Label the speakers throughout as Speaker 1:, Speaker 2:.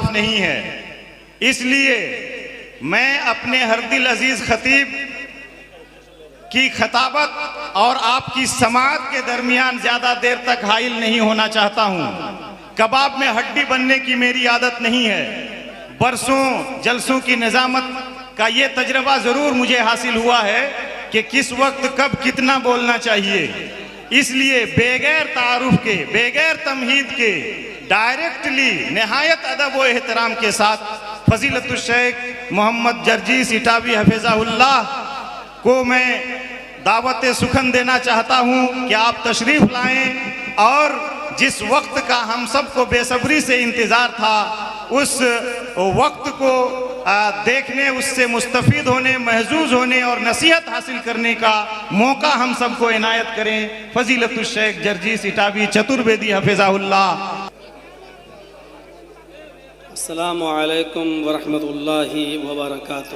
Speaker 1: تعارف نہیں ہے، اس لیے میں اپنے ہر دل عزیز خطیب کی خطابت اور آپ کی سماعت کے درمیان زیادہ دیر تک حائل نہیں ہونا چاہتا ہوں۔ کباب میں ہڈی بننے کی میری عادت نہیں ہے، برسوں جلسوں کی نظامت کا یہ تجربہ ضرور مجھے حاصل ہوا ہے کہ کس وقت کب کتنا بولنا چاہیے، اس لیے بغیر تعارف کے، بغیر تمہید کے، ڈائریکٹلی نہایت ادب و احترام کے ساتھ فضیلت الشیخ محمد جرجیس اٹاوی حفظہ اللہ کو میں دعوت سخن دینا چاہتا ہوں کہ آپ تشریف لائیں اور جس وقت کا ہم سب کو بے صبری سے انتظار تھا اس وقت کو دیکھنے، اس سے مستفید ہونے، محظوظ ہونے اور نصیحت حاصل کرنے کا موقع ہم سب کو عنایت کریں۔ فضیلت الشیخ جرجیس اٹاوی چترویدی حفظہ اللہ۔
Speaker 2: السلام علیکم ورحمۃ اللہ وبرکاتہ۔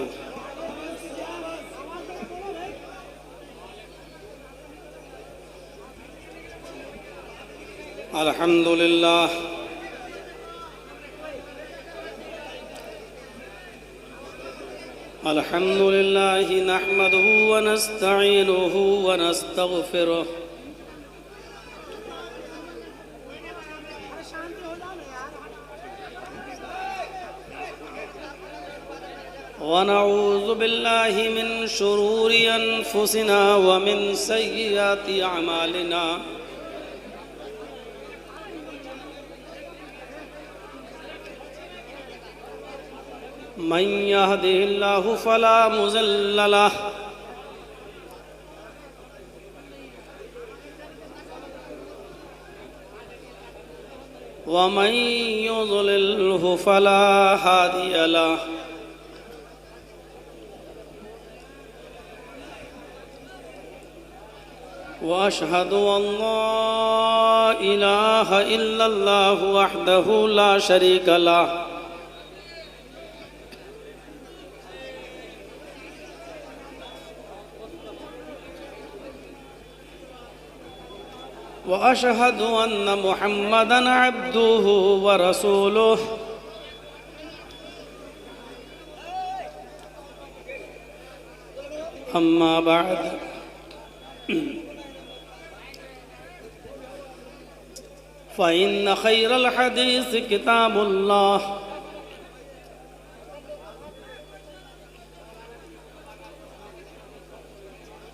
Speaker 2: الحمدللہ الحمدللہ نحمده ونستعینه ونستغفره ونعوذ باللہ من شرور انفسنا ومن سیئات اعمالنا من يهده الله فلا مضل له ومن يضلله فلا هادي له وأشهد أن لا إله إلا الله وحده لا شريك له وأشهد أن محمدًا عبده ورسوله أما بعد فإن خير الحديث كتاب الله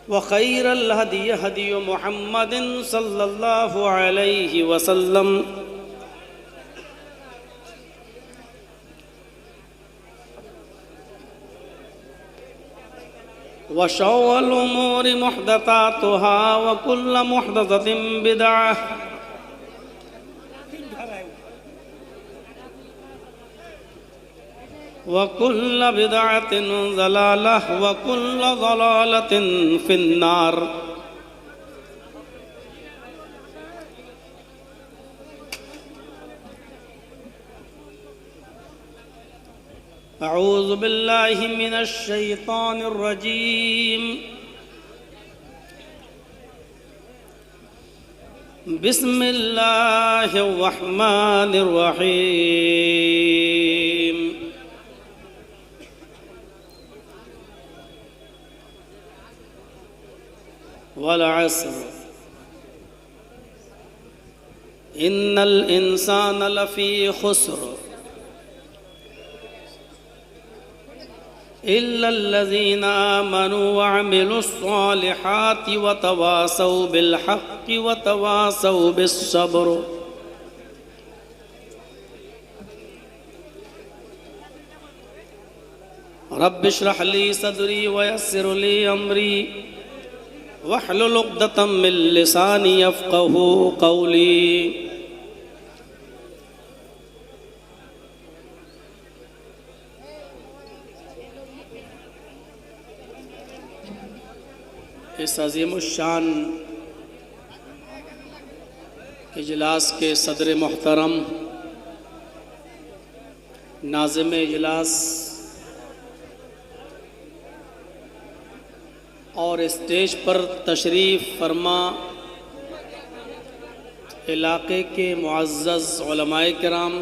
Speaker 2: وخير الهدي هدي محمد صلى الله عليه وسلم وشر الأمور محدثاتها وكل محدثة بدعة وكل بدعة ضلالة وكل ضلالة في النار أعوذ بالله من الشيطان الرجيم بسم الله الرحمن الرحيم والعصر إن الإنسان لفي خسر إلا الذين آمنوا وعملوا الصالحات وتواصوا بالحق وتواصوا بالصبر رب اشرح لي صدري ويسر لي أمري واحلل عقدة من لساني يفقهوا قولي اس عظیم الشان اجلاس کے صدر محترم، ناظم اجلاس اور اسٹیج پر تشریف فرما علاقے کے معزز علماء کرام،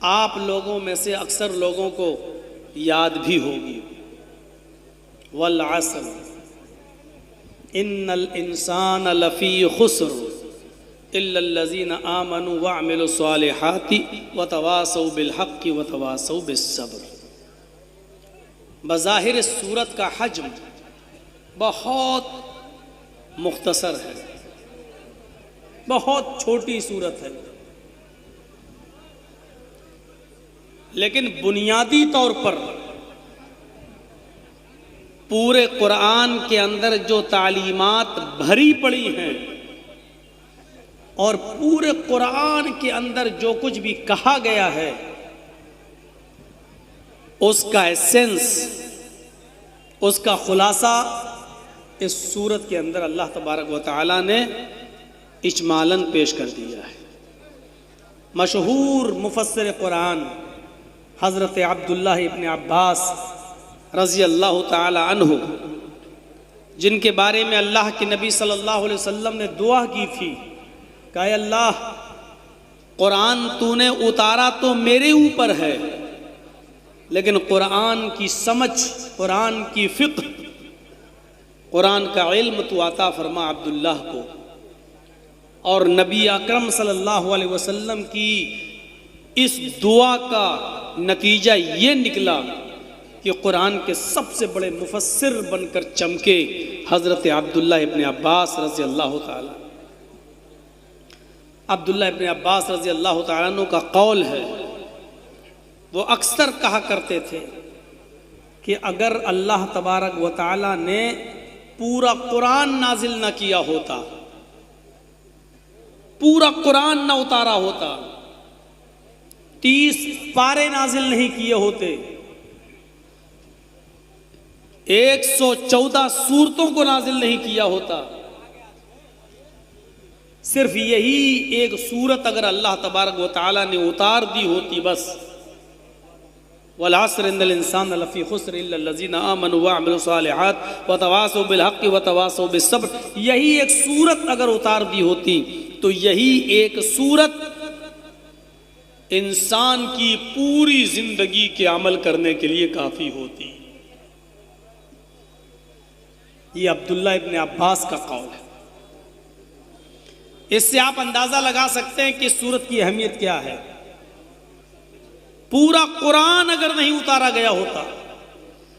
Speaker 2: آپ لوگوں میں سے اکثر لوگوں کو یاد بھی ہوگی. والعصر ان الانسان لفی خسر الا الذین آمنوا وعملوا الصالحات وتواصوا بالحق وتواصوا بالصبر. بظاہر اس سورت کا حجم بہت مختصر ہے، بہت چھوٹی سورت ہے، لیکن بنیادی طور پر پورے قرآن کے اندر جو تعلیمات بھری پڑی ہیں اور پورے قرآن کے اندر جو کچھ بھی کہا گیا ہے اس کا ایسنس، اس کا خلاصہ اس سورت کے اندر اللہ تبارک و تعالیٰ نے اجمالاً پیش کر دیا ہے. مشہور مفسر قرآن حضرت عبداللہ ابن عباس رضی اللہ تعالی عنہ، جن کے بارے میں اللہ کے نبی صلی اللہ علیہ وسلم نے دعا کی تھی کہ اے اللہ قرآن تو نے اتارا تو میرے اوپر ہے، لیکن قرآن کی سمجھ، قرآن کی فقہ، قرآن کا علم تو عطا فرما عبداللہ کو. اور نبی اکرم صلی اللہ علیہ وسلم کی اس دعا کا نتیجہ یہ نکلا کہ قرآن کے سب سے بڑے مفسر بن کر چمکے حضرت عبداللہ ابن عباس رضی اللہ تعالی. عبداللہ ابن عباس رضی اللہ تعالیٰ عنہ کا قول ہے، وہ اکثر کہا کرتے تھے کہ اگر اللہ تبارک و تعالیٰ نے پورا قرآن نازل نہ کیا ہوتا، پورا قرآن نہ اتارا ہوتا، 30 پارے نازل نہیں کیے ہوتے، 114 سورتوں کو نازل نہیں کیا ہوتا، صرف یہی ایک سورت اگر اللہ تبارک و تعالیٰ نے اتار دی ہوتی بس، والعصر ان الانسان لفی خسر الا الذین آمنوا وعملوا الصالحات وتواصوا بالحق وتواصوا بالصبر، یہی ایک سورت اگر اتار دی ہوتی تو یہی ایک سورت انسان کی پوری زندگی کے عمل کرنے کے لیے کافی ہوتی. یہ عبداللہ ابن عباس کا قول ہے. اس سے آپ اندازہ لگا سکتے ہیں کہ اس سورت کی اہمیت کیا ہے. پورا قرآن اگر نہیں اتارا گیا ہوتا،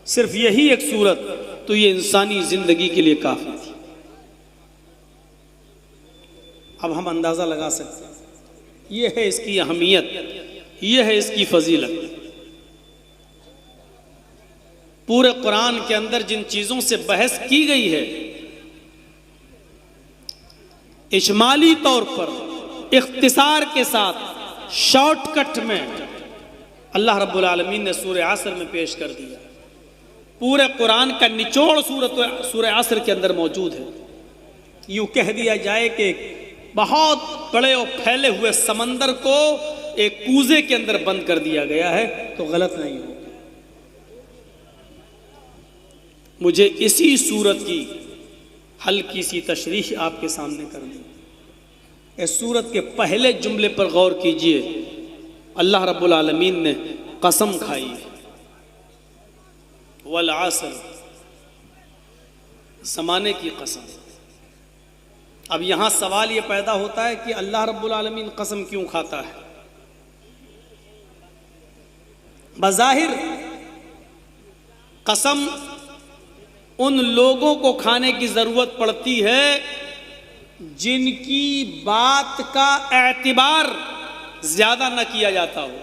Speaker 2: صرف یہی ایک سورت، تو یہ انسانی زندگی کے لیے کافی تھی. اب ہم اندازہ لگا سکتے ہیں، یہ ہے اس کی اہمیت، یہ ہے اس کی فضیلت. پورے قرآن کے اندر جن چیزوں سے بحث کی گئی ہے، اجمالی طور پر اختصار کے ساتھ شارٹ کٹ میں اللہ رب العالمین نے سورہ عصر میں پیش کر دیا. پورے قرآن کا نچوڑ سورہ عصر کے اندر موجود ہے. یوں کہہ دیا جائے کہ بہت بڑے اور پھیلے ہوئے سمندر کو ایک کوزے کے اندر بند کر دیا گیا ہے تو غلط نہیں ہوگا. مجھے اسی سورت کی ہلکی سی تشریح آپ کے سامنے کر دی. اس سورت کے پہلے جملے پر غور کیجئے. اللہ رب العالمین نے قسم کھائی والعصر، زمانے کی قسم. اب یہاں سوال یہ پیدا ہوتا ہے کہ اللہ رب العالمین قسم کیوں کھاتا ہے؟ بظاہر قسم ان لوگوں کو کھانے کی ضرورت پڑتی ہے جن کی بات کا اعتبار زیادہ نہ کیا جاتا ہو،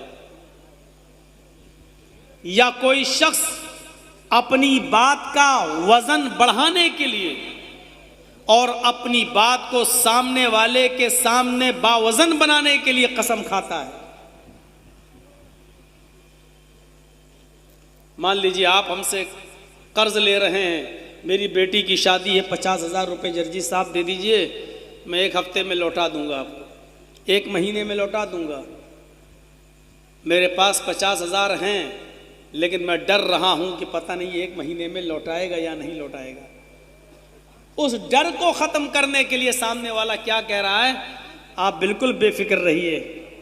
Speaker 2: یا کوئی شخص اپنی بات کا وزن بڑھانے کے لیے اور اپنی بات کو سامنے والے کے سامنے باوزن بنانے کے لیے قسم کھاتا ہے. مان لیجیے آپ ہم سے قرض لے رہے ہیں، میری بیٹی کی شادی ہے، 50,000 روپے جرجی صاحب دے دیجئے، میں 1 ہفتے میں لوٹا دوں گا، آپ کو 1 مہینے میں لوٹا دوں گا. میرے پاس 50,000 ہیں، لیکن میں ڈر رہا ہوں کہ پتہ نہیں 1 مہینے میں لوٹائے گا یا نہیں لوٹائے گا. اس ڈر کو ختم کرنے کے لیے سامنے والا کیا کہہ رہا ہے؟ آپ بالکل بے فکر رہیے،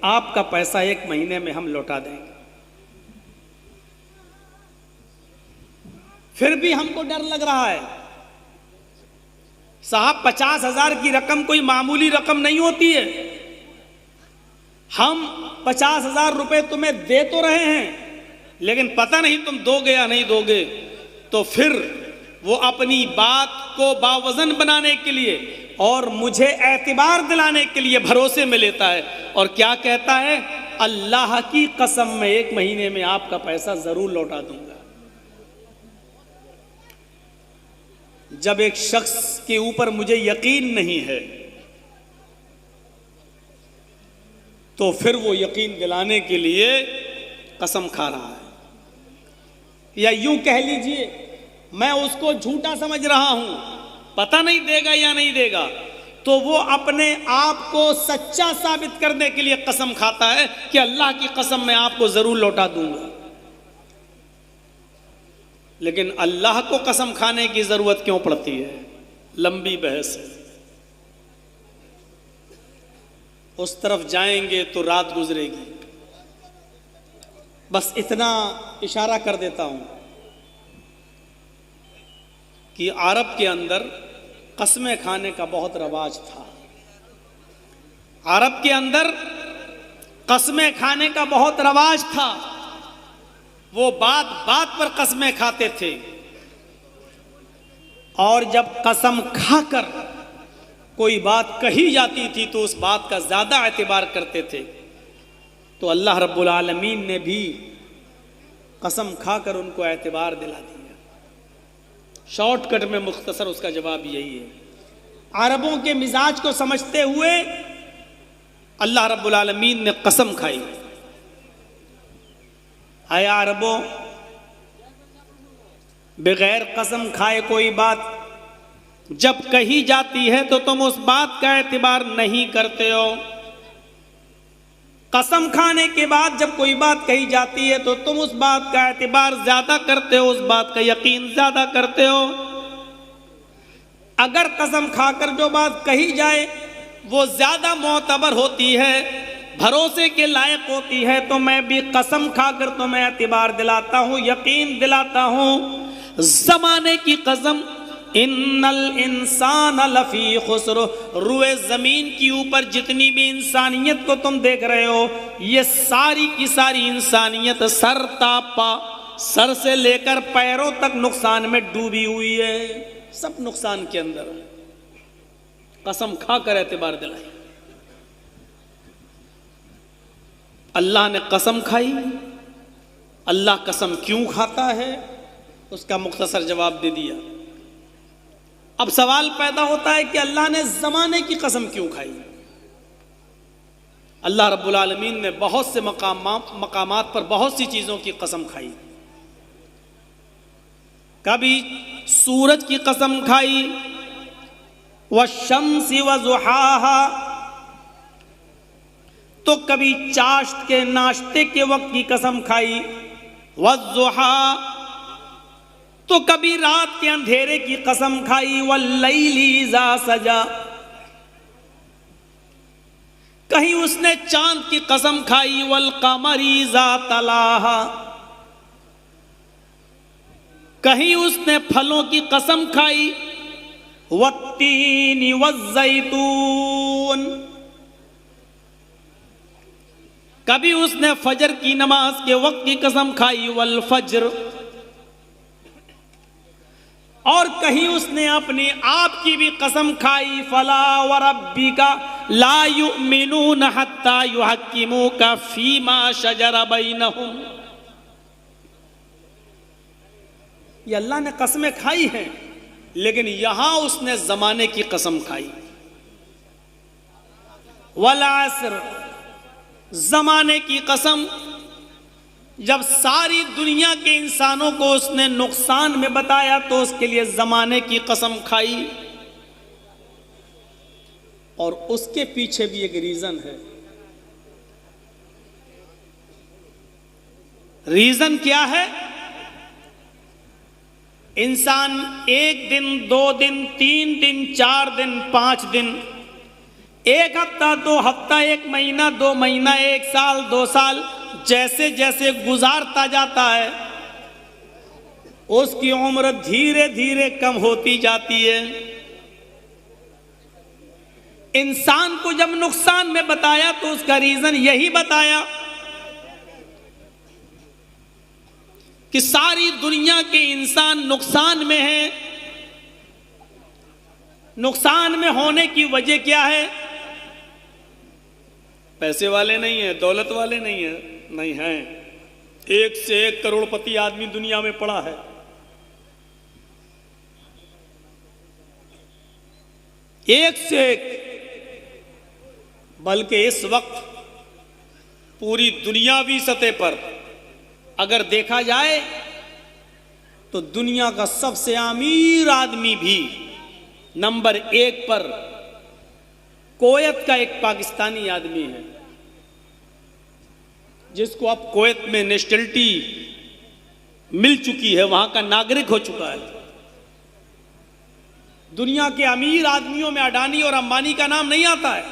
Speaker 2: آپ کا پیسہ 1 مہینے میں ہم لوٹا دیں گے۔ پھر بھی ہم کو ڈر لگ رہا ہے۔ صاحب 50,000 کی رقم کوئی معمولی رقم نہیں ہوتی ہے۔ ہم 50,000 روپے تمہیں دے تو رہے ہیں، لیکن پتہ نہیں تم دو گے یا نہیں دو گے۔ تو پھر وہ اپنی بات کو باوزن بنانے کے لیے اور مجھے اعتبار دلانے کے لیے بھروسے میں لیتا ہے، اور کیا کہتا ہے؟ اللہ کی قسم میں 1 مہینے میں آپ کا پیسہ ضرور لوٹا دوں گا۔ جب ایک شخص کے اوپر مجھے یقین نہیں ہے تو پھر وہ یقین دلانے کے لیے قسم کھا رہا ہے، یا یوں کہہ لیجئے میں اس کو جھوٹا سمجھ رہا ہوں، پتہ نہیں دے گا یا نہیں دے گا، تو وہ اپنے آپ کو سچا ثابت کرنے کے لیے قسم کھاتا ہے کہ اللہ کی قسم میں آپ کو ضرور لوٹا دوں گا۔ لیکن اللہ کو قسم کھانے کی ضرورت کیوں پڑتی ہے؟ لمبی بحث ہے، اس طرف جائیں گے تو رات گزرے گی۔ بس اتنا اشارہ کر دیتا ہوں کہ عرب کے اندر قسمیں کھانے کا بہت رواج تھا۔ عرب کے اندر قسمیں کھانے کا بہت رواج تھا۔ وہ بات بات پر قسمیں کھاتے تھے، اور جب قسم کھا کر کوئی بات کہی جاتی تھی تو اس بات کا زیادہ اعتبار کرتے تھے۔ تو اللہ رب العالمین نے بھی قسم کھا کر ان کو اعتبار دلا دیا۔ شارٹ کٹ میں مختصر اس کا جواب یہی ہے۔ عربوں کے مزاج کو سمجھتے ہوئے اللہ رب العالمین نے قسم کھائی۔ اے عربوں، بغیر قسم کھائے کوئی بات جب کہی جاتی ہے تو تم اس بات کا اعتبار نہیں کرتے ہو، قسم کھانے کے بعد جب کوئی بات کہی جاتی ہے تو تم اس بات کا اعتبار زیادہ کرتے ہو، اس بات کا یقین زیادہ کرتے ہو۔ اگر قسم کھا کر جو بات کہی جائے وہ زیادہ معتبر ہوتی ہے، بھروسے کے لائق ہوتی ہے، تو میں بھی قسم کھا کر تمہیں اعتبار دلاتا ہوں، یقین دلاتا ہوں۔ زمانے کی قسم، ان الانسان لفی خسر، روئے زمین کی اوپر جتنی بھی انسانیت کو تم دیکھ رہے ہو، یہ ساری کی ساری انسانیت سر تا پا، سر سے لے کر پیروں تک نقصان میں ڈوبی ہوئی ہے، سب نقصان کے اندر۔ قسم کھا کر اعتبار دلائی۔ اللہ نے قسم کھائی۔ اللہ قسم کیوں کھاتا ہے اس کا مختصر جواب دے دیا۔ اب سوال پیدا ہوتا ہے کہ اللہ نے زمانے کی قسم کیوں کھائی؟ اللہ رب العالمین نے بہت سے مقامات پر بہت سی چیزوں کی قسم کھائی۔ کبھی سورج کی قسم کھائی، والشمس وضحاها، تو کبھی چاشت کے ناشتے کے وقت کی قسم کھائی، والضحى، تو کبھی رات کے اندھیرے کی قسم کھائی، واللیل اذا سجا، کہیں اس نے چاند کی قسم کھائی، والقمر اذا تلاها، کہیں اس نے پھلوں کی قسم کھائی، والتین والزیتون، کبھی اس نے فجر کی نماز کے وقت کی قسم کھائی، والفجر، اور کہیں اس نے اپنے آپ کی بھی قسم کھائی، فلا وربک لا یؤمنون حتی یحکموک فیما شجر بینہم۔ یہ اللہ نے قسمیں کھائی ہیں، لیکن یہاں اس نے زمانے کی قسم کھائی۔ والعصر، زمانے کی قسم، جب ساری دنیا کے انسانوں کو اس نے نقصان میں بتایا تو اس کے لیے زمانے کی قسم کھائی۔ اور اس کے پیچھے بھی ایک ریزن ہے۔ ریزن کیا ہے؟ انسان 1 دن 2 دن 3 دن 4 دن 5 دن ایک ہفتہ، 2 ہفتہ، 1 مہینہ، 2 مہینہ، 1 سال، 2 سال جیسے جیسے گزارتا جاتا ہے اس کی عمر دھیرے دھیرے کم ہوتی جاتی ہے۔ انسان کو جب نقصان میں بتایا تو اس کا ریزن یہی بتایا کہ ساری دنیا کے انسان نقصان میں ہیں۔ نقصان میں ہونے کی وجہ کیا ہے؟ پیسے والے نہیں ہیں، دولت والے نہیں ہیں۔ 1 سے 1 کروڑ پتی آدمی دنیا میں پڑا ہے۔ ایک سے ایک، بلکہ اس وقت پوری دنیاوی سطح پر اگر دیکھا جائے تو دنیا کا سب سے امیر آدمی بھی نمبر 1 پر کویت کا ایک پاکستانی آدمی ہے، جس کو اب کویت میں نیشنلٹی مل چکی ہے، وہاں کا ناگرک ہو چکا ہے۔ دنیا کے امیر آدمیوں میں اڈانی اور امبانی کا نام نہیں آتا ہے۔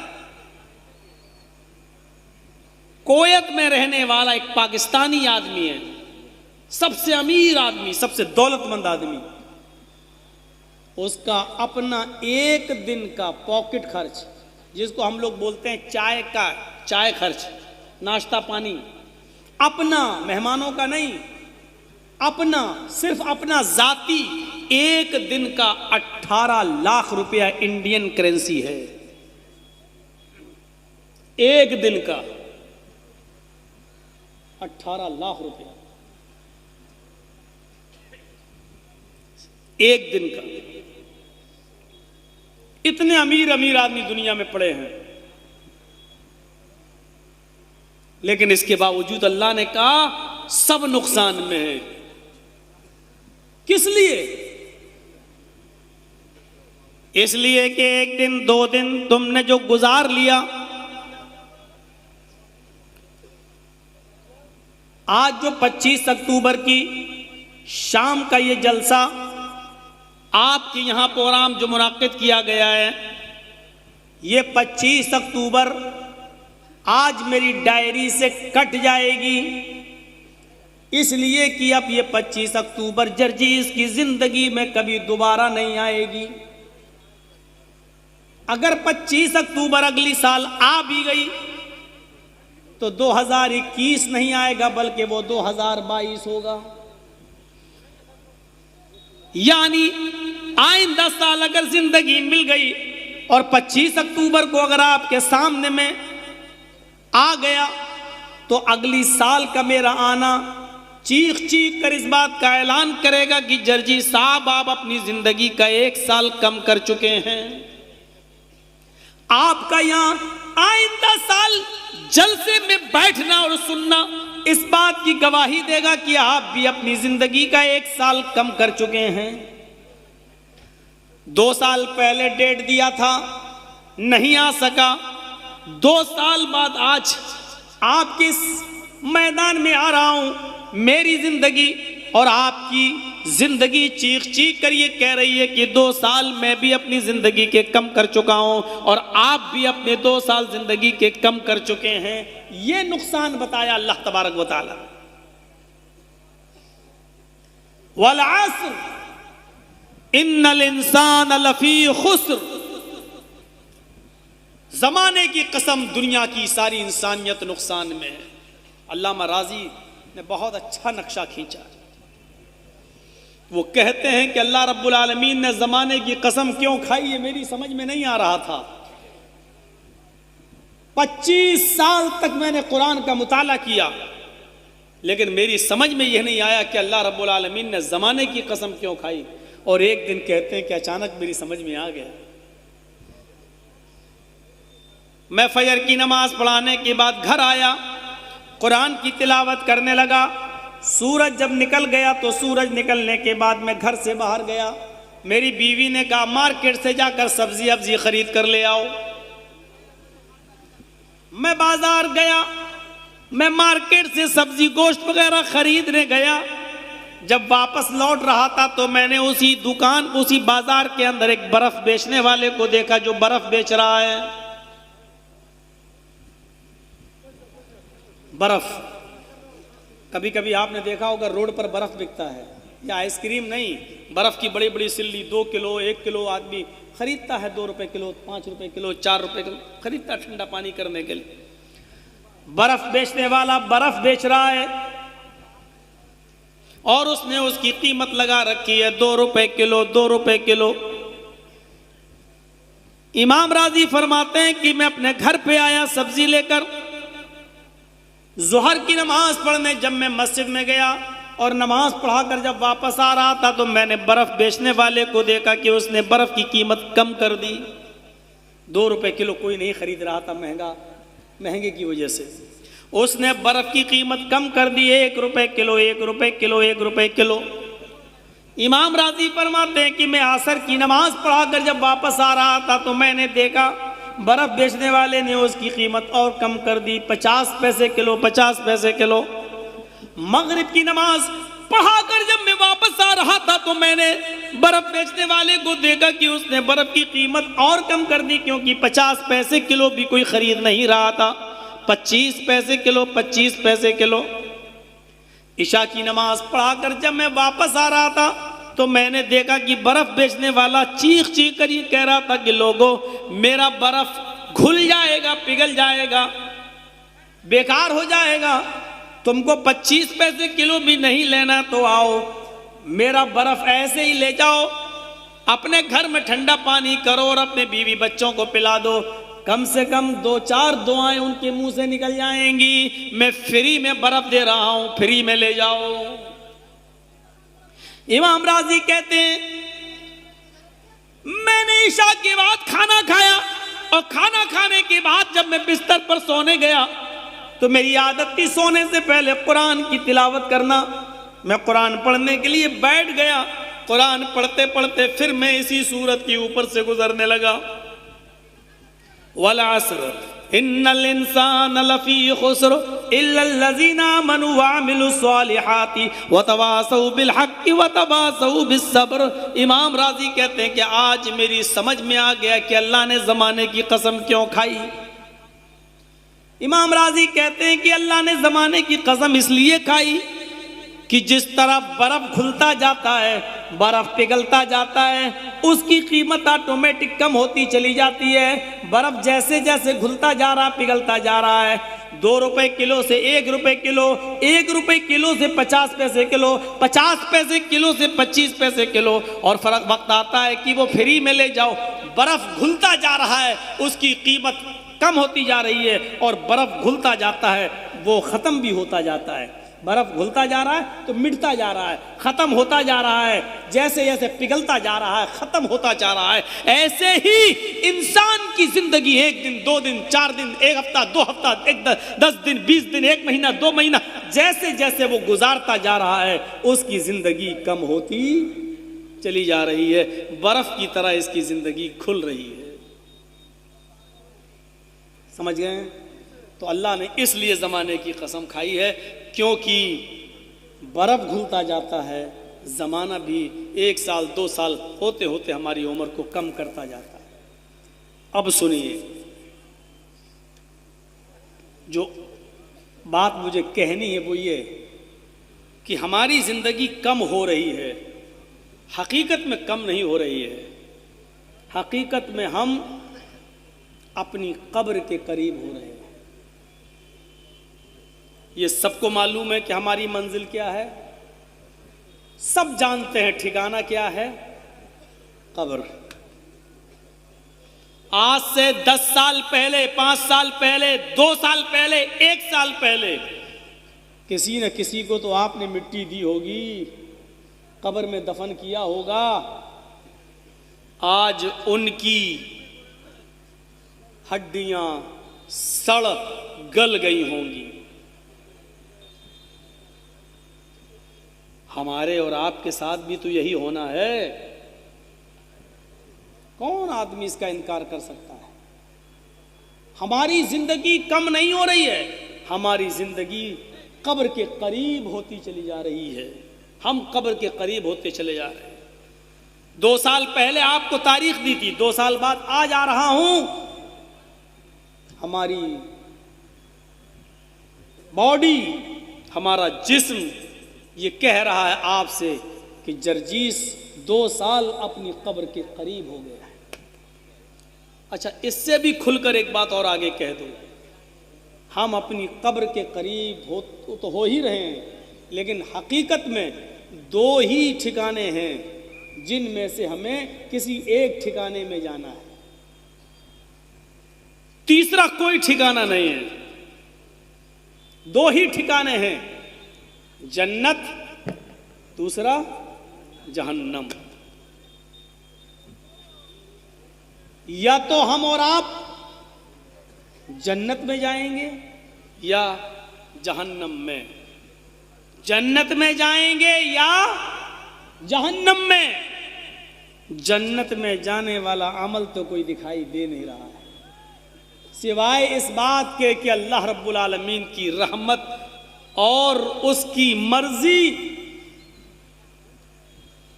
Speaker 2: کویت میں رہنے والا ایک پاکستانی آدمی ہے، سب سے امیر آدمی، سب سے دولت مند آدمی۔ اس کا اپنا 1 دن کا پاکٹ خرچ، جس کو ہم لوگ بولتے ہیں چائے خرچ، ناشتہ پانی، اپنا، مہمانوں کا نہیں، اپنا، صرف اپنا ذاتی 1 دن کا 18 لاکھ روپیہ انڈین کرنسی ہے۔ 1 دن کا 18 لاکھ روپیہ، 1 دن کا۔ اتنے امیر آدمی دنیا میں پڑے ہیں، لیکن اس کے باوجود اللہ نے کہا سب نقصان میں ہیں۔ کس لیے؟ اس لیے کہ 1 دن 2 دن تم نے جو گزار لیا، آج جو 25 اکتوبر کی شام کا یہ جلسہ آپ کے یہاں پروگرام جو منعقد کیا گیا ہے، یہ 25 اکتوبر آج میری ڈائری سے کٹ جائے گی، اس لیے کہ اب یہ 25 اکتوبر جرجیز کی زندگی میں کبھی دوبارہ نہیں آئے گی۔ اگر 25 اکتوبر اگلی سال آ بھی گئی تو 2021 نہیں آئے گا، بلکہ وہ 2022 ہوگا۔ یعنی آئندہ سال اگر زندگی مل گئی اور 25 اکتوبر کو اگر آپ کے سامنے میں آ گیا تو اگلی سال کا میرا آنا چیخ چیخ کر اس بات کا اعلان کرے گا کہ جرجی صاحب آپ اپنی زندگی کا 1 سال کم کر چکے ہیں۔ آپ کا یہاں آئندہ سال جلسے میں بیٹھنا اور سننا اس بات کی گواہی دے گا کہ آپ بھی اپنی زندگی کا 1 سال کم کر چکے ہیں۔ 2 سال پہلے ڈیٹ دیا تھا، نہیں آ سکا، 2 سال بعد آج آپ کے اس میدان میں آ رہا ہوں۔ میری زندگی اور آپ کی زندگی چیخ چیخ کر یہ کہہ رہی ہے کہ 2 سال میں بھی اپنی زندگی کے کم کر چکا ہوں اور آپ بھی اپنے 2 سال زندگی کے کم کر چکے ہیں۔ یہ نقصان بتایا اللہ تبارک و تعالی۔ والعصر ان الانسان لفی خسر، زمانے کی قسم، دنیا کی ساری انسانیت نقصان میں ہے۔ علامہ راضی نے بہت اچھا نقشہ کھینچا۔ وہ کہتے ہیں کہ اللہ رب العالمین نے زمانے کی قسم کیوں کھائی، یہ میری سمجھ میں نہیں آ رہا تھا۔ 25 سال تک میں نے قرآن کا مطالعہ کیا، لیکن میری سمجھ میں یہ نہیں آیا کہ اللہ رب العالمین نے زمانے کی قسم کیوں کھائی۔ اور ایک دن کہتے ہیں کہ اچانک میری سمجھ میں آ گیا۔ میں فجر کی نماز پڑھانے کے بعد گھر آیا، قرآن کی تلاوت کرنے لگا۔ سورج جب نکل گیا تو سورج نکلنے کے بعد میں گھر سے باہر گیا۔ میری بیوی نے کہا مارکیٹ سے جا کر سبزی ابزی خرید کر لے آؤ۔ میں بازار گیا، میں مارکیٹ سے سبزی گوشت وغیرہ خریدنے گیا۔ جب واپس لوٹ رہا تھا تو میں نے اسی دکان، اسی بازار کے اندر ایک برف بیچنے والے کو دیکھا جو برف بیچ رہا ہے۔ برف، کبھی کبھی آپ نے دیکھا ہوگا روڈ پر برف بکتا ہے، یا آئس کریم نہیں، برف کی بڑی بڑی سلی 2 کلو 1 کلو آدمی خریدتا ہے، 2 روپے کلو 5 روپے کلو 4 روپے کلو خریدتا ہے ٹھنڈا پانی کرنے کے لیے۔ برف بیچنے والا برف بیچ رہا ہے اور اس نے اس کی قیمت لگا رکھی ہے 2 روپے کلو 2 روپے کلو۔ امام راضی فرماتے ہیں کہ میں اپنے گھر پہ آیا سبزی لے کر، ظہر کی نماز پڑھنے جب میں مسجد میں گیا اور نماز پڑھا کر جب واپس آ رہا تھا تو میں نے برف بیچنے والے کو دیکھا کہ اس نے برف کی قیمت کم کر دی۔ 2 روپے کلو کوئی نہیں خرید رہا تھا، مہنگے کی وجہ سے اس نے برف کی قیمت کم کر دی، 1 روپے کلو 1 روپے کلو 1 روپے کلو۔ امام راضی فرماتے ہیں کہ میں عصر کی نماز پڑھا کر جب واپس آ رہا تھا تو میں نے دیکھا برف بیچنے والے نے اس کی قیمت اور کم کر دی، 50 پیسے کلو 50 پیسے کلو۔ مغرب کی نماز پڑھا کر جب میں واپس آ رہا تھا تو میں نے برف بیچنے والے کو دیکھا کہ اس نے برف کی قیمت اور کم کر دی، کیونکہ 50 پیسے کلو بھی کوئی خرید نہیں رہا تھا، 25 پیسے کلو 25 پیسے کلو۔ عشاء کی نماز پڑھا کر جب میں واپس آ رہا تھا تو میں نے دیکھا کہ برف بیچنے والا چیخ چیخ کر یہ کہہ رہا تھا کہ لوگوں میرا برف گھل جائے گا، پگھل جائے گا، بیکار ہو جائے گا، تم کو 25 پیسے کلو بھی نہیں لینا تو آؤ میرا برف ایسے ہی لے جاؤ، اپنے گھر میں ٹھنڈا پانی کرو اور اپنے بیوی بچوں کو پلا دو، کم سے کم 2-4 دعائیں ان کے منہ سے نکل جائیں گی، میں فری میں برف دے رہا ہوں، فری میں لے جاؤ۔ امام راضی کہتے ہیں میں نے عشاء کے بعد کھانا کھایا اور کھانا کھانے کے بعد جب میں بستر پر سونے گیا تو میری عادت تھی سونے سے پہلے قرآن کی تلاوت کرنا، میں قرآن پڑھنے کے لیے بیٹھ گیا، قرآن پڑھتے پڑھتے پھر میں اسی سورت کے اوپر سے گزرنے لگا، والعصر ان الانسان لفی خسر الا الذین آمنوا وعملوا الصالحات وتواصوا بالحق وتواصوا بالصبر۔ امام راضی کہتے ہیں کہ آج میری سمجھ میں آ گیا کہ اللہ نے زمانے کی قسم کیوں کھائی۔ امام راضی کہتے ہیں کہ اللہ نے زمانے کی قسم اس لیے کھائی کہ جس طرح برف گھلتا جاتا ہے، برف پگھلتا جاتا ہے، اس کی قیمت آٹومیٹک کم ہوتی چلی جاتی ہے، برف جیسے جیسے گھلتا جا رہا پگھلتا جا رہا ہے، 2 روپے کلو سے 1 روپے کلو، 1 روپے کلو سے 50 پیسے کلو، 50 پیسے کلو سے 25 پیسے کلو، اور فرق وقت آتا ہے کہ وہ فری میں لے جاؤ، برف گھلتا جا رہا ہے اس کی قیمت کم ہوتی جا رہی ہے، اور برف گھلتا جاتا ہے وہ ختم بھی ہوتا جاتا ہے، برف گھلتا جا رہا ہے تو مٹتا جا رہا ہے، ختم ہوتا جا رہا ہے، جیسے جیسے پگھلتا جا رہا ہے ختم ہوتا جا رہا ہے۔ ایسے ہی انسان کی زندگی 1 دن 2 دن 4 دن 1 ہفتہ 2 ہفتہ 10 دن 20 دن 1 مہینہ 2 مہینہ جیسے جیسے وہ گزارتا جا رہا ہے اس کی زندگی کم ہوتی چلی جا رہی ہے، برف کی طرح اس کی زندگی کھل رہی ہے۔ سمجھ گئے؟ تو اللہ نے اس لیے زمانے کی قسم کھائی ہے کیونکہ برف گھلتا جاتا ہے، زمانہ بھی 1 سال 2 سال ہوتے ہوتے ہماری عمر کو کم کرتا جاتا ہے۔ اب سنیے، جو بات مجھے کہنی ہے وہ یہ کہ ہماری زندگی کم ہو رہی ہے، حقیقت میں کم نہیں ہو رہی ہے، حقیقت میں ہم اپنی قبر کے قریب ہو رہے ہیں۔ یہ سب کو معلوم ہے کہ ہماری منزل کیا ہے، سب جانتے ہیں ٹھکانہ کیا ہے، قبر۔ آج سے 10 سال پہلے 5 سال پہلے 2 سال پہلے 1 سال پہلے کسی نہ کسی کو تو آپ نے مٹی دی ہوگی، قبر میں دفن کیا ہوگا، آج ان کی ہڈیاں سڑ گل گئی ہوں گی۔ ہمارے اور آپ کے ساتھ بھی تو یہی ہونا ہے، کون آدمی اس کا انکار کر سکتا ہے؟ ہماری زندگی کم نہیں ہو رہی ہے، ہماری زندگی قبر کے قریب ہوتی چلی جا رہی ہے، ہم قبر کے قریب ہوتے چلے جا رہے ہیں۔ 2 سال پہلے آپ کو تاریخ دی تھی، 2 سال بعد آج آ رہا ہوں، ہماری باڈی، ہمارا جسم یہ کہہ رہا ہے آپ سے کہ جرجیس 2 سال اپنی قبر کے قریب ہو گیا ہے۔ اچھا، اس سے بھی کھل کر ایک بات اور آگے کہہ دوں، ہم اپنی قبر کے قریب تو ہو ہی رہے ہیں، لیکن حقیقت میں 2 ہی ٹھکانے ہیں جن میں سے ہمیں کسی ایک ٹھکانے میں جانا ہے، تیسرا کوئی ٹھکانہ نہیں ہے۔ 2 ہی ٹھکانے ہیں، جنت، دوسرا جہنم۔ یا تو ہم اور آپ جنت میں جائیں گے یا جہنم میں، جنت میں جائیں گے یا جہنم میں۔ جنت میں جانے والا عمل تو کوئی دکھائی دے نہیں رہا ہے، سوائے اس بات کے کہ اللہ رب العالمین کی رحمت اور اس کی مرضی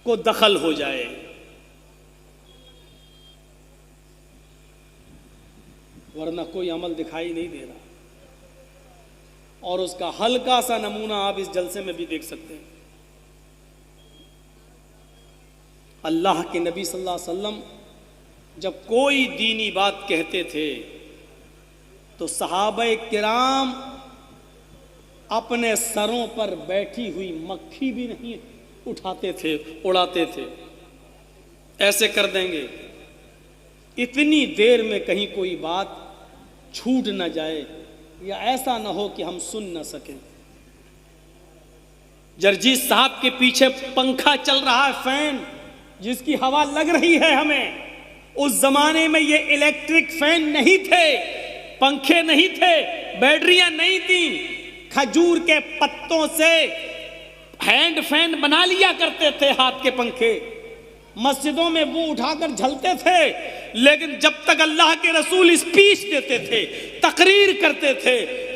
Speaker 2: کو دخل ہو جائے۔ ورنہ کوئی عمل دکھائی نہیں دے رہا، اور اس کا ہلکا سا نمونہ آپ اس جلسے میں بھی دیکھ سکتے ہیں۔ اللہ کے نبی صلی اللہ علیہ وسلم جب کوئی دینی بات کہتے تھے تو صحابہ کرام اپنے سروں پر بیٹھی ہوئی مکھی بھی نہیں اٹھاتے تھے، اڑاتے تھے، ایسے کر دیں گے اتنی دیر میں کہیں کوئی بات چھوٹ نہ جائے یا ایسا نہ ہو کہ ہم سن نہ سکیں۔ جرجیس صاحب کے پیچھے پنکھا چل رہا ہے، فین جس کی ہوا لگ رہی ہے ہمیں۔ اس زمانے میں یہ الیکٹرک فین نہیں تھے، پنکھے نہیں تھے، بیٹریاں نہیں تھیں، کھجور کے پتوں سے ہینڈ فین بنا لیا کرتے تھے، ہاتھ کے پنکھے مسجدوں میں وہ اٹھا کر جھلتے تھے۔ لیکن جب تک اللہ کے رسول اسپیچ دیتے تھے، تقریر کرتے تھے،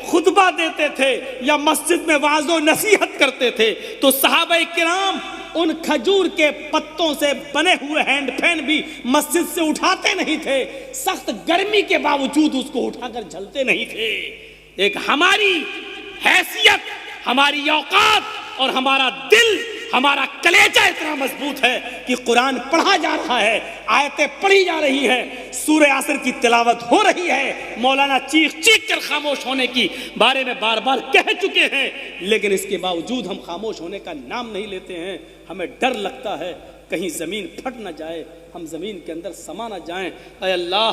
Speaker 2: خطبہ دیتے تھے یا مسجد میں واعظ و نصیحت کرتے تھے تو صحابہ کرام ان کھجور کے پتوں سے بنے ہوئے ہینڈ فین بھی مسجد سے اٹھاتے نہیں تھے، سخت گرمی کے باوجود اس کو اٹھا کر جھلتے نہیں تھے۔ ایک ہماری حیثیت، ہماری اوقات اور ہمارا دل، ہمارا کلیجہ اتنا مضبوط ہے کہ قرآن پڑھا جا رہا ہے، آیتیں پڑھی جا رہی ہیں، سورہ عصر کی تلاوت ہو رہی ہے، مولانا چیخ چیخ کر خاموش ہونے کی بارے میں بار بار کہہ چکے ہیں، لیکن اس کے باوجود ہم خاموش ہونے کا نام نہیں لیتے ہیں۔ ہمیں ڈر لگتا ہے کہیں زمین پھٹ نہ جائے، ہم زمین کے اندر سما نہ جائیں۔ اے اللہ،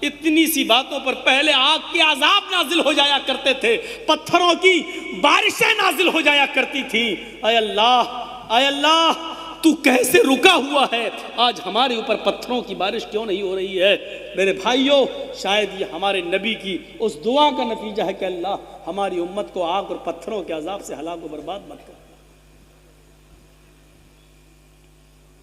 Speaker 2: اتنی سی باتوں پر پہلے آگ کے عذاب نازل ہو جایا کرتے تھے، پتھروں کی بارشیں نازل ہو جایا کرتی تھیں۔ اے اللہ، اے اللہ، تو کیسے رکا ہوا ہے؟ آج ہمارے اوپر پتھروں کی بارش کیوں نہیں ہو رہی ہے؟ میرے بھائیوں، شاید یہ ہمارے نبی کی اس دعا کا نتیجہ ہے کہ اللہ ہماری امت کو آگ اور پتھروں کے عذاب سے ہلاک و برباد مت کر۔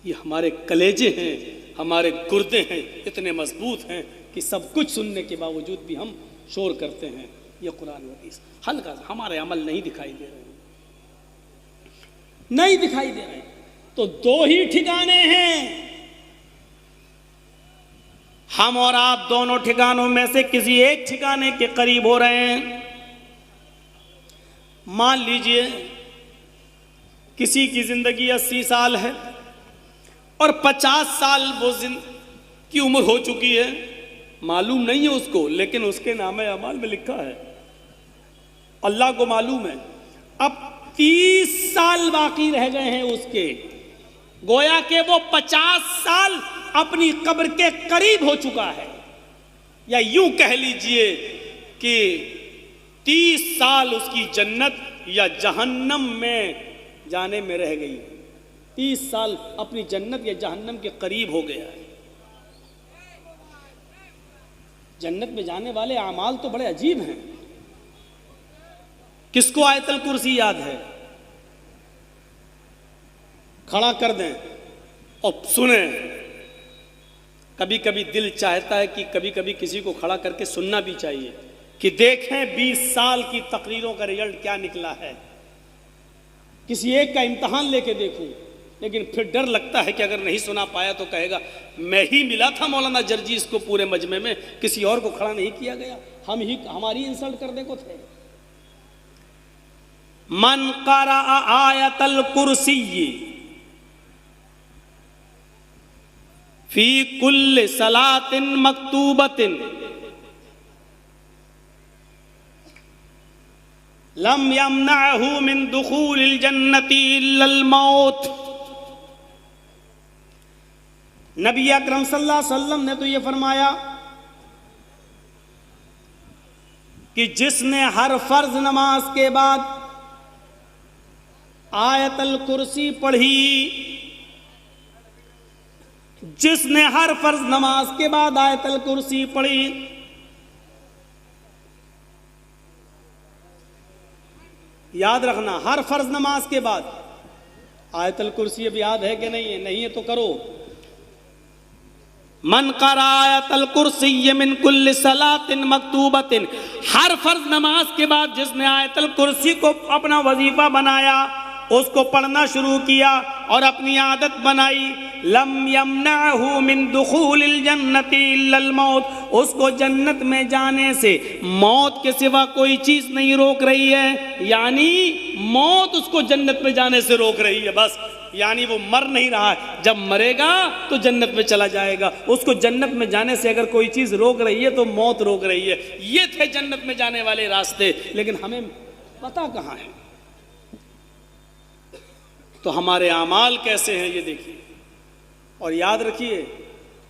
Speaker 2: یہ ہمارے کلیجے ہیں، ہمارے گردے ہیں، اتنے مضبوط ہیں کہ سب کچھ سننے کے باوجود بھی ہم شور کرتے ہیں۔ یہ قرآن و حدیث ہلکا ہمارے عمل نہیں دکھائی دے رہے، نہیں دکھائی دے رہے۔ تو 2 ہی ٹھکانے ہیں، ہم اور آپ دونوں ٹھکانوں میں سے کسی ایک ٹھکانے کے قریب ہو رہے ہیں۔ مان لیجئے کسی کی زندگی 80 سال ہے اور 50 سال وہ کی عمر ہو چکی ہے، معلوم نہیں ہے اس کو، لیکن اس کے نامہ اعمال میں لکھا ہے، اللہ کو معلوم ہے۔ اب 30 سال باقی رہ گئے ہیں اس کے، گویا کہ وہ 50 سال اپنی قبر کے قریب ہو چکا ہے، یا یوں کہہ لیجئے کہ 30 سال اس کی جنت یا جہنم میں جانے میں رہ گئی، 30 سال اپنی جنت یا جہنم کے قریب ہو گیا ہے۔ جنت میں جانے والے اعمال تو بڑے عجیب ہیں۔ کس کو آیت الکرسی یاد ہے؟ کھڑا کر دیں اور سنیں۔ کبھی کبھی دل چاہتا ہے کہ کبھی کبھی کسی کو کھڑا کر کے سننا بھی چاہیے کہ دیکھیں 20 سال کی تقریروں کا رزلٹ کیا نکلا ہے۔ کسی ایک کا امتحان لے کے دیکھوں، لیکن پھر ڈر لگتا ہے کہ اگر نہیں سنا پایا تو کہے گا میں ہی ملا تھا مولانا جرجیس کو پورے مجمع میں، کسی اور کو کھڑا نہیں کیا گیا، ہماری انسلٹ کرنے کو تھے۔ من قرأ آیت الکرسی فی کل صلاۃ مکتوبۃ لم یمنعہ من دخول الجنۃ الا الموت. نبی اکرم صلی اللہ علیہ وسلم نے تو یہ فرمایا کہ جس نے ہر فرض نماز کے بعد آیت الکرسی پڑھی، جس نے ہر فرض نماز کے بعد آیت الکرسی پڑھی، یاد رکھنا ہر فرض نماز کے بعد آیت الکرسی. اب یاد ہے کہ نہیں ہے؟ نہیں ہے تو کرو. من قرأ آیت الکرسی من کل صلاۃ مکتوبۃ، ہر فرض نماز کے بعد جس نے آیت الکرسی کو اپنا وظیفہ بنایا، اس کو پڑھنا شروع کیا اور اپنی عادت بنائی، لم یمنعہ من دخول الجنۃ الا الموت، اس کو جنت میں جانے سے موت کے سوا کوئی چیز نہیں روک رہی ہے. یعنی موت اس کو جنت میں جانے سے روک رہی ہے بس. یعنی وہ مر نہیں رہا ہے، جب مرے گا تو جنت میں چلا جائے گا. اس کو جنت میں جانے سے اگر کوئی چیز روک رہی ہے تو موت روک رہی ہے. یہ تھے جنت میں جانے والے راستے، لیکن ہمیں پتہ کہاں ہے. تو ہمارے اعمال کیسے ہیں یہ دیکھیے. اور یاد رکھیے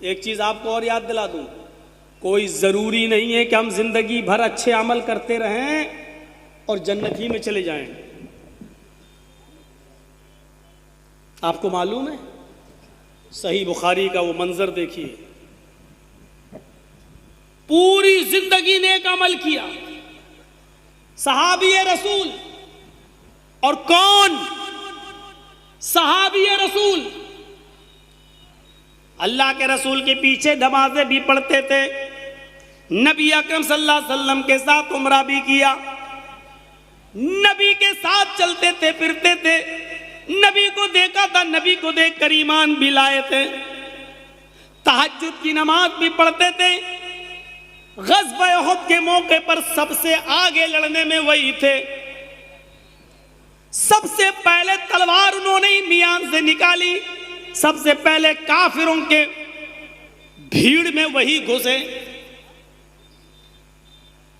Speaker 2: ایک چیز آپ کو اور یاد دلا دوں، کوئی ضروری نہیں ہے کہ ہم زندگی بھر اچھے عمل کرتے رہیں اور جنت ہی میں چلے جائیں. آپ کو معلوم ہے صحیح بخاری کا وہ منظر دیکھیے، پوری زندگی نیک عمل کیا صحابی رسول. اور کون صحابی رسول؟ اللہ کے رسول کے پیچھے نمازیں بھی پڑھتے تھے، نبی اکرم صلی اللہ علیہ وسلم کے ساتھ عمرہ بھی کیا، نبی کے ساتھ چلتے تھے پھرتے تھے، نبی کو دیکھا تھا، نبی کو دیکھ کر ایمان بھی لائے تھے، تہجد کی نماز بھی پڑھتے تھے. غزوہ احد کے موقع پر سب سے آگے لڑنے میں وہی تھے، سب سے پہلے تلوار انہوں نے ہی میان سے نکالی، سب سے پہلے کافروں کے بھیڑ میں وہی گھسے،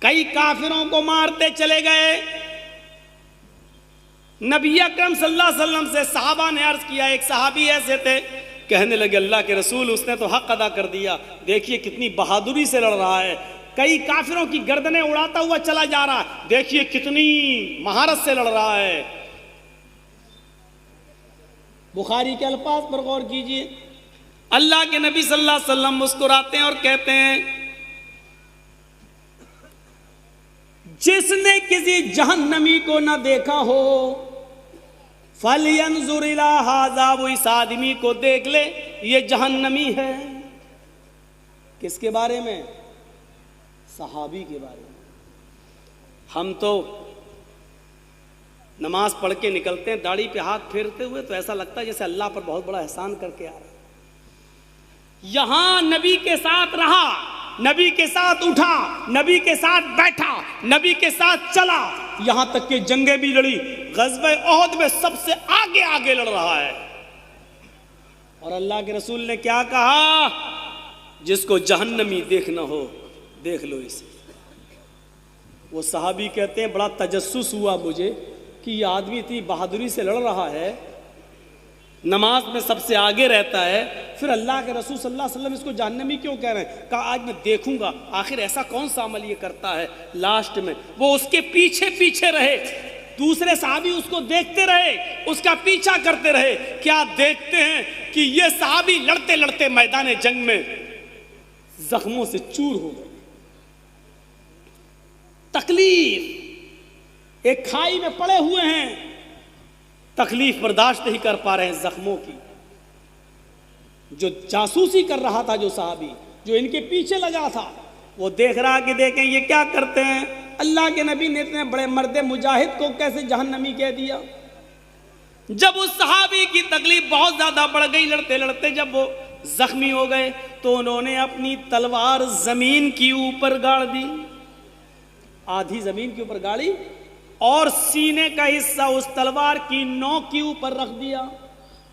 Speaker 2: کئی کافروں کو مارتے چلے گئے. نبی اکرم صلی اللہ علیہ وسلم سے صحابہ نے عرض کیا، ایک صحابی ایسے تھے کہنے لگے اللہ کے رسول اس نے تو حق ادا کر دیا، دیکھیے کتنی بہادری سے لڑ رہا ہے، کئی کافروں کی گردنیں اڑاتا ہوا چلا جا رہا ہے، دیکھیے کتنی مہارت سے لڑ رہا ہے. بخاری کے الفاظ پر غور کیجئے، اللہ کے نبی صلی اللہ علیہ وسلم مسکراتے ہیں اور کہتے ہیں جس نے کسی جہنمی کو نہ دیکھا ہو فَلْيَنْظُرْ إِلَىٰ هَٰذَا، وہ اس آدمی کو دیکھ لے، یہ جہنمی ہے. کس کے بارے میں؟ صحابی کے بارے میں. ہم تو نماز پڑھ کے نکلتے ہیں داڑھی پہ ہاتھ پھیرتے ہوئے تو ایسا لگتا ہے جیسے اللہ پر بہت بڑا احسان کر کے آ رہا ہے. یہاں نبی کے ساتھ رہا، نبی کے ساتھ اٹھا، نبی کے ساتھ بیٹھا، نبی کے ساتھ چلا، یہاں تک کہ جنگیں بھی لڑی. غزوہ احد میں سب سے آگے آگے لڑ رہا ہے. اور اللہ کے رسول نے کیا کہا؟ جس کو جہنمی دیکھنا ہو دیکھ لو اسے. وہ صحابی کہتے ہیں بڑا تجسس ہوا مجھے کہ یہ آدمی اتنی بہادری سے لڑ رہا ہے، نماز میں سب سے آگے رہتا ہے، پھر اللہ کے رسول صلی اللہ علیہ وسلم اس کو جہنمی کیوں کہہ رہے ہیں؟ کہا آج میں دیکھوں گا آخر ایسا کون سا عمل یہ کرتا ہے. لاسٹ میں وہ اس کے پیچھے پیچھے رہے، دوسرے صحابی اس کو دیکھتے رہے، اس کا پیچھا کرتے رہے. کیا دیکھتے ہیں کہ یہ صحابی لڑتے لڑتے میدان جنگ میں زخموں سے چور ہو گئے. تکلیف، ایک کھائی میں پڑے ہوئے ہیں، تکلیف برداشت نہیں کر پا رہے ہیں زخموں کی. جو جاسوسی کر رہا تھا، جو صحابی جو ان کے پیچھے لگا تھا، وہ دیکھ رہا کہ دیکھیں یہ کیا کرتے ہیں. اللہ کے نبی نے اتنے بڑے مرد مجاہد کو کیسے جہنمی کہہ دیا؟ جب اس صحابی کی تکلیف بہت زیادہ بڑھ گئی، لڑتے لڑتے جب وہ زخمی ہو گئے تو انہوں نے اپنی تلوار زمین کی اوپر گاڑ دی. آدھی زمین کے اوپر گاڑی اور سینے کا حصہ اس تلوار کی نوک کے اوپر رکھ دیا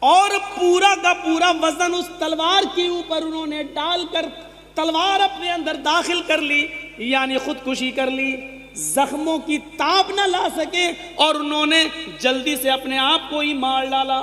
Speaker 2: اور پورا کا پورا وزن اس تلوار کے اوپر انہوں نے ڈال کر تلوار اپنے اندر داخل کر لی، یعنی خودکشی کر لی، زخموں کی تاب نہ لا سکے اور انہوں نے جلدی سے اپنے آپ کو ہی مار ڈالا۔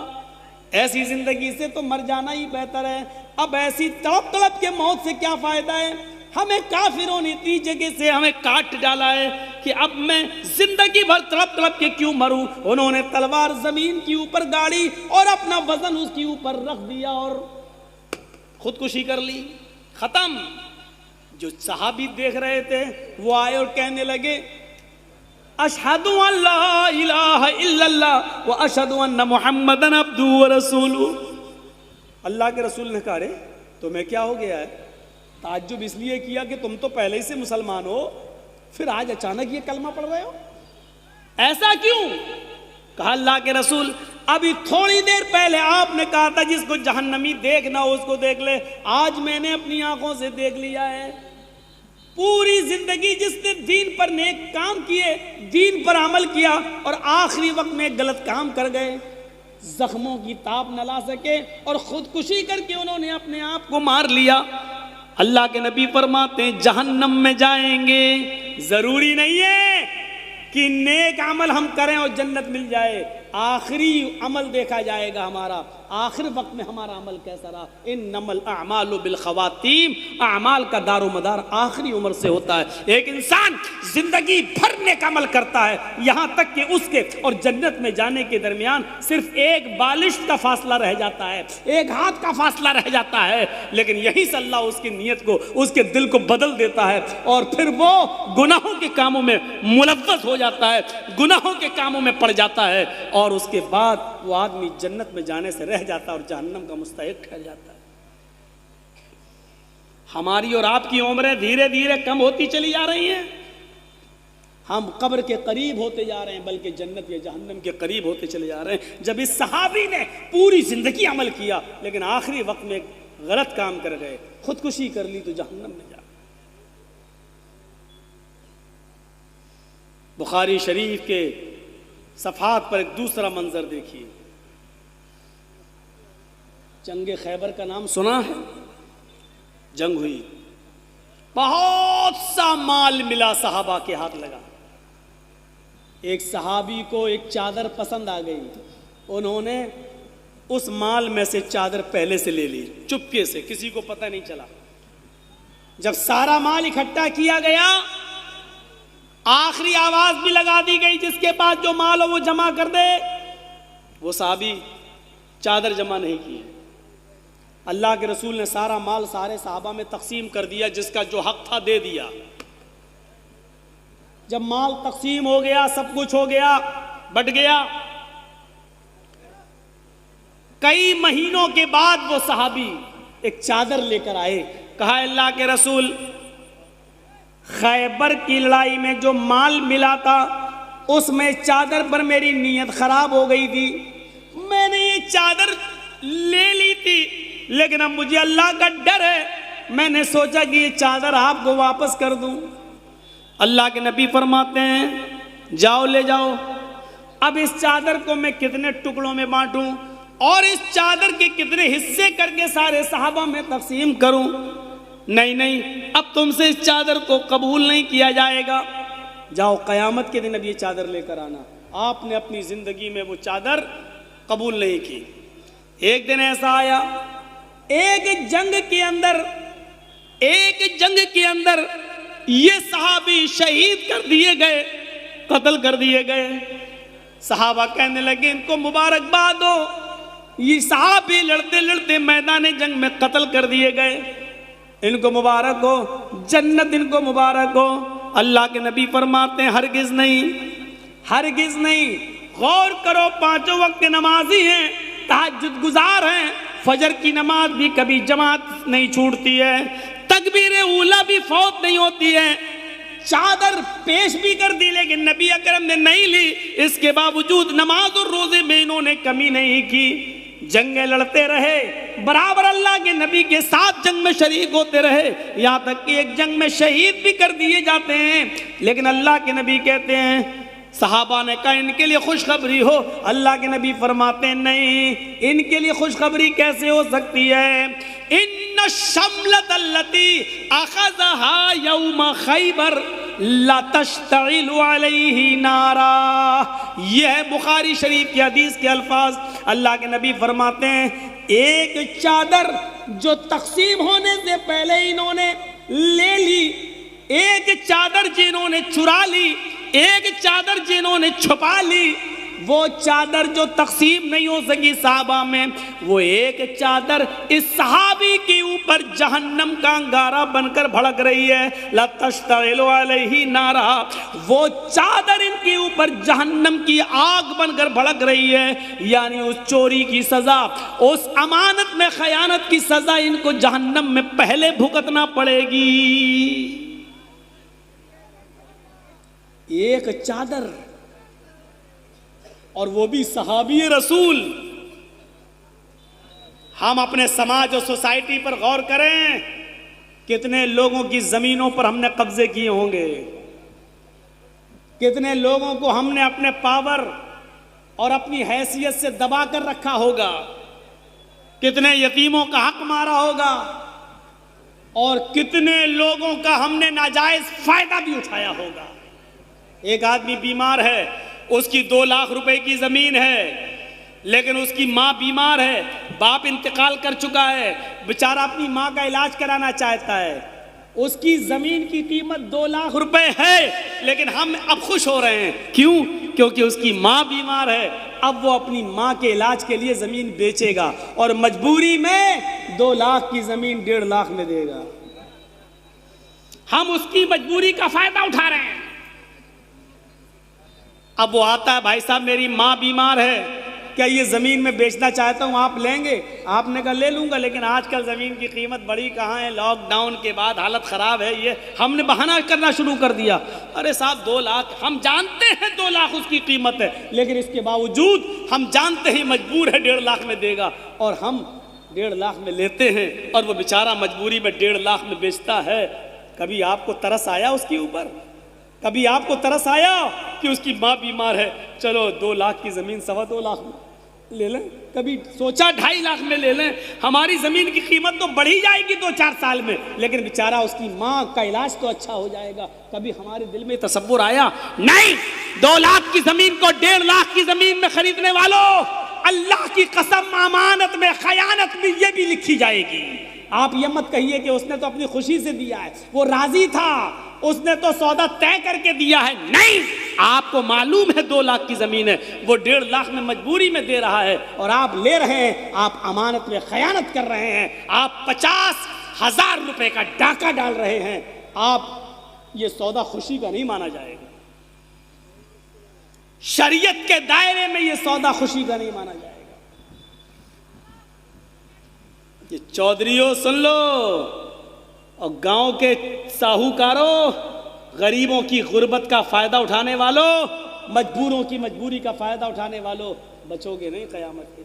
Speaker 2: ایسی زندگی سے تو مر جانا ہی بہتر ہے۔ اب ایسی تڑپ تڑپ کے موت سے کیا فائدہ ہے؟ ہمیں کافروں نے اتنی جگہ سے ہمیں کاٹ ڈالا ہے کہ اب میں زندگی بھر تڑپ تڑپ کے کیوں مروں؟ انہوں نے تلوار زمین کے اوپر گاڑی اور اپنا وزن اس کے اوپر رکھ دیا اور خودکشی کر لی، ختم۔ جو صحابی دیکھ رہے تھے وہ آئے اور کہنے لگے اشہد ان لا الہ الا اللہ واشہد ان محمدًا عبدہ ورسولہ۔ اللہ کے رسول نے کہا رے تمہیں کیا ہو گیا ہے؟ تعجب اس لیے کیا کہ تم تو پہلے ہی سے مسلمان ہو، پھر آج اچانک یہ کلمہ پڑھ رہے ہو، ایسا کیوں؟ کہا اللہ کے رسول ابھی تھوڑی دیر پہلے آپ نے کہا تھا جس کو جہنمی دیکھنا ہو اس کو دیکھ لے، آج میں نے اپنی آنکھوں سے دیکھ لیا ہے۔ پوری زندگی جس نے دین پر نیک کام کیے، دین پر عمل کیا اور آخری وقت میں غلط کام کر گئے، زخموں کی تاب نہ لا سکے اور خودکشی کر کے انہوں نے اپنے آپ کو مار لیا۔ اللہ کے نبی فرماتے ہیں جہنم میں جائیں گے، ضروری نہیں ہے کہ نیک عمل ہم کریں اور جنت مل جائے، آخری عمل دیکھا جائے گا ہمارا، آخر وقت میں ہمارا عمل کیسا رہا۔ انما الاعمال بالخواتیم، اعمال کا دار و مدار آخری عمر سے ہوتا ہے۔ ایک انسان زندگی بھر نیک عمل کرتا ہے یہاں تک کہ اس کے اور جنت میں جانے کے درمیان صرف ایک بالشت کا فاصلہ رہ جاتا ہے، ایک ہاتھ کا فاصلہ رہ جاتا ہے، لیکن یہیں سے اللہ اس کی نیت کو، اس کے دل کو بدل دیتا ہے اور پھر وہ گناہوں کے کاموں میں ملوث ہو جاتا ہے، گناہوں کے کاموں میں پڑ جاتا ہے اور اس کے بعد وہ آدمی جنت میں جانے سے رہ جاتا ہے اور جہنم کا مستحق ٹھہر جاتا ہے۔ ہماری اور آپ کی عمریں دھیرے دھیرے کم ہوتی چلی جا رہی ہیں، ہم قبر کے قریب ہوتے جا رہے ہیں بلکہ جنت یا جہنم کے قریب ہوتے چلے جا رہے ہیں۔ جب اس صحابی نے پوری زندگی عمل کیا لیکن آخری وقت میں غلط کام کر گئے، خودکشی کر لی تو جہنم میں جا۔ بخاری شریف کے صفحات پر ایک دوسرا منظر دیکھیے، جنگ خیبر کا نام سنا ہے؟ جنگ ہوئی، بہت سا مال ملا، صحابہ کے ہاتھ لگا۔ ایک صحابی کو ایک چادر پسند آ گئی، انہوں نے اس مال میں سے چادر پہلے سے لے لی، چپکے سے، کسی کو پتہ نہیں چلا۔ جب سارا مال اکٹھا کیا گیا، آخری آواز بھی لگا دی گئی جس کے پاس جو مال ہو وہ جمع کر دے۔ وہ صحابی چادر جمع نہیں کی، اللہ کے رسول نے سارا مال سارے صحابہ میں تقسیم کر دیا، جس کا جو حق تھا دے دیا۔ جب مال تقسیم ہو گیا، سب کچھ ہو گیا، بٹ گیا، کئی مہینوں کے بعد وہ صحابی ایک چادر لے کر آئے، کہا اللہ کے رسول خیبر کی لڑائی میں جو مال ملا تھا اس میں چادر پر میری نیت خراب ہو گئی تھی، میں نے یہ چادر لے لی تھی لیکن اب مجھے اللہ کا ڈر ہے، میں نے سوچا کہ یہ چادر آپ کو واپس کر دوں۔ اللہ کے نبی فرماتے ہیں جاؤ لے جاؤ، اب اس چادر کو میں کتنے ٹکڑوں میں بانٹوں اور اس چادر کے کتنے حصے کر کے سارے صحابہ میں تقسیم کروں؟ نہیں، اب تم سے اس چادر کو قبول نہیں کیا جائے گا، جاؤ قیامت کے دن اب یہ چادر لے کر آنا۔ آپ نے اپنی زندگی میں وہ چادر قبول نہیں کی۔ ایک دن ایسا آیا، ایک جنگ کے اندر یہ صحابی شہید کر دیے گئے، قتل کر دیے گئے۔ صحابہ کہنے لگے ان کو مبارکباد ہو، یہ صحابی لڑتے لڑتے میدان جنگ میں قتل کر دیے گئے، ان کو مبارک ہو، جنت ان کو مبارک ہو۔ اللہ کے نبی فرماتے ہیں ہرگز نہیں، غور کرو، پانچوں وقت کے نمازی ہیں، تہجد گزار ہیں، فجر کی نماز بھی کبھی جماعت نہیں چھوٹتی ہے، تکبیر اولا بھی فوت نہیں ہوتی ہے، چادر پیش بھی کر دی لیکن نبی اکرم نے نہیں لی، اس کے باوجود نماز اور روزے میں انہوں نے کمی نہیں کی، جنگیں لڑتے رہے، برابر اللہ کے نبی کے ساتھ جنگ میں شریک ہوتے رہے، یہاں تک کہ ایک جنگ میں شہید بھی کر دیے جاتے ہیں، لیکن اللہ کے نبی کہتے ہیں صحابہ نے کہا ان کے لیے خوشخبری ہو. اللہ کے نبی فرماتے ہیں نہیں، ان کے لیے خوشخبری کیسے ہو سکتی ہے؟ ان الشملۃ التي اخذها یوم خیبر لا تشتعل علیہ نارا. یہ ہے بخاری شریف کی حدیث کے الفاظ. اللہ کے نبی فرماتے ہیں ایک چادر جو تقسیم ہونے سے پہلے انہوں نے لے لی، ایک چادر جنہوں نے چرا لی، ایک چادر جنہوں نے چھپا لی، وہ چادر جو تقسیم نہیں ہو سکی صحابہ میں، وہ ایک چادر اس صحابی کے اوپر جہنم کا انگارہ بن کر بھڑک رہی ہے. لا تشتعل علیہ نارا، وہ چادر ان کے اوپر جہنم کی آگ بن کر بھڑک رہی ہے. یعنی اس چوری کی سزا، اس امانت میں خیانت کی سزا ان کو جہنم میں پہلے بھگتنا پڑے گی. ایک چادر، اور وہ بھی صحابی رسول. ہم اپنے سماج اور سوسائٹی پر غور کریں، کتنے لوگوں کی زمینوں پر ہم نے قبضے کیے ہوں گے، کتنے لوگوں کو ہم نے اپنے پاور اور اپنی حیثیت سے دبا کر رکھا ہوگا، کتنے یتیموں کا حق مارا ہوگا، اور کتنے لوگوں کا ہم نے ناجائز فائدہ بھی اٹھایا ہوگا. ایک آدمی بیمار ہے، اس کی 2 لاکھ روپے کی زمین ہے، لیکن اس کی ماں بیمار ہے، باپ انتقال کر چکا ہے، بیچارہ اپنی ماں کا علاج کرانا چاہتا ہے. اس کی زمین کی قیمت 2 لاکھ روپے ہے، لیکن ہم اب خوش ہو رہے ہیں. کیوں؟ کیونکہ اس کی ماں بیمار ہے. اب وہ اپنی ماں کے علاج کے لیے زمین بیچے گا اور مجبوری میں 2 لاکھ کی زمین 1.5 لاکھ میں دے گا. ہم اس کی مجبوری کا فائدہ اٹھا رہے ہیں. اب وہ آتا ہے، بھائی صاحب میری ماں بیمار ہے، کیا یہ زمین میں بیچنا چاہتا ہوں، آپ لیں گے؟ آپ نے کہا لے لوں گا، لیکن آج کل زمین کی قیمت بڑی کہاں ہے، لاک ڈاؤن کے بعد حالت خراب ہے. یہ ہم نے بہانہ کرنا شروع کر دیا. ارے صاحب 2 لاکھ، ہم جانتے ہیں 2 لاکھ اس کی قیمت ہے، لیکن اس کے باوجود ہم جانتے ہی مجبور ہے 1.5 لاکھ میں دے گا، اور ہم 1.5 لاکھ میں لیتے ہیں اور وہ بیچارہ مجبوری میں 1.5 لاکھ میں بیچتا ہے. کبھی آپ کو ترس آیا اس کے اوپر؟ کبھی آپ کو ترس آیا کہ اس کی ماں بیمار ہے، چلو 2 لاکھ کی زمین 2.25 لاکھ میں لے لیں؟ کبھی سوچا 2.5 لاکھ میں لے لیں؟ ہماری زمین کی قیمت تو بڑھی جائے گی 2-4 سال میں، لیکن بیچارہ اس کی ماں کا علاج تو اچھا ہو جائے گا. کبھی ہمارے دل میں تصور آیا؟ نہیں. 2 لاکھ کی زمین کو 1.5 لاکھ کی زمین میں خریدنے والوں، اللہ کی قسم امانت میں خیانت میں یہ بھی لکھی جائے گی. آپ یہ مت کہیے کہ اس نے تو اپنی خوشی سے دیا ہے، وہ راضی تھا، اس نے تو سودا طے کر کے دیا ہے. نہیں، آپ کو معلوم ہے 2 لاکھ کی زمین ہے، وہ 1.5 لاکھ میں مجبوری میں دے رہا ہے، اور آپ لے رہے ہیں. آپ امانت میں خیانت کر رہے ہیں. آپ 50,000 روپے کا ڈاکہ ڈال رہے ہیں. آپ یہ سودا خوشی کا نہیں مانا جائے گا. شریعت کے دائرے میں یہ سودا خوشی کا نہیں مانا جائے گا. یہ چودھریوں سن لو، اور گاؤں کے ساہوکاروں، غریبوں کی غربت کا فائدہ اٹھانے والوں، مجبوروں کی مجبوری کا فائدہ اٹھانے والوں، بچو گے نہیں قیامت کے.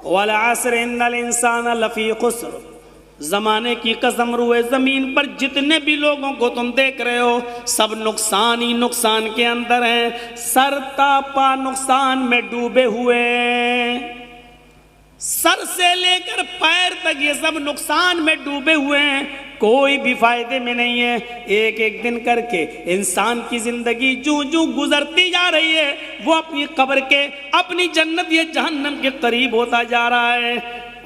Speaker 2: وَالْعَصْرِ إِنَّ الْإِنسَانَ لَفِي خُسْرٍ. زمانے کی قسم، روئے زمین پر جتنے بھی لوگوں کو تم دیکھ رہے ہو، سب نقصان ہی نقصان کے اندر ہیں، سر تا پا نقصان میں ڈوبے ہوئے. سر سے لے کر پیر تک یہ سب نقصان میں ڈوبے ہوئے ہیں، کوئی بھی فائدے میں نہیں ہے. ایک ایک دن کر کے انسان کی زندگی جو جو گزرتی جا رہی ہے، وہ اپنی قبر کے، اپنی جنت یا جہنم کے قریب ہوتا جا رہا ہے.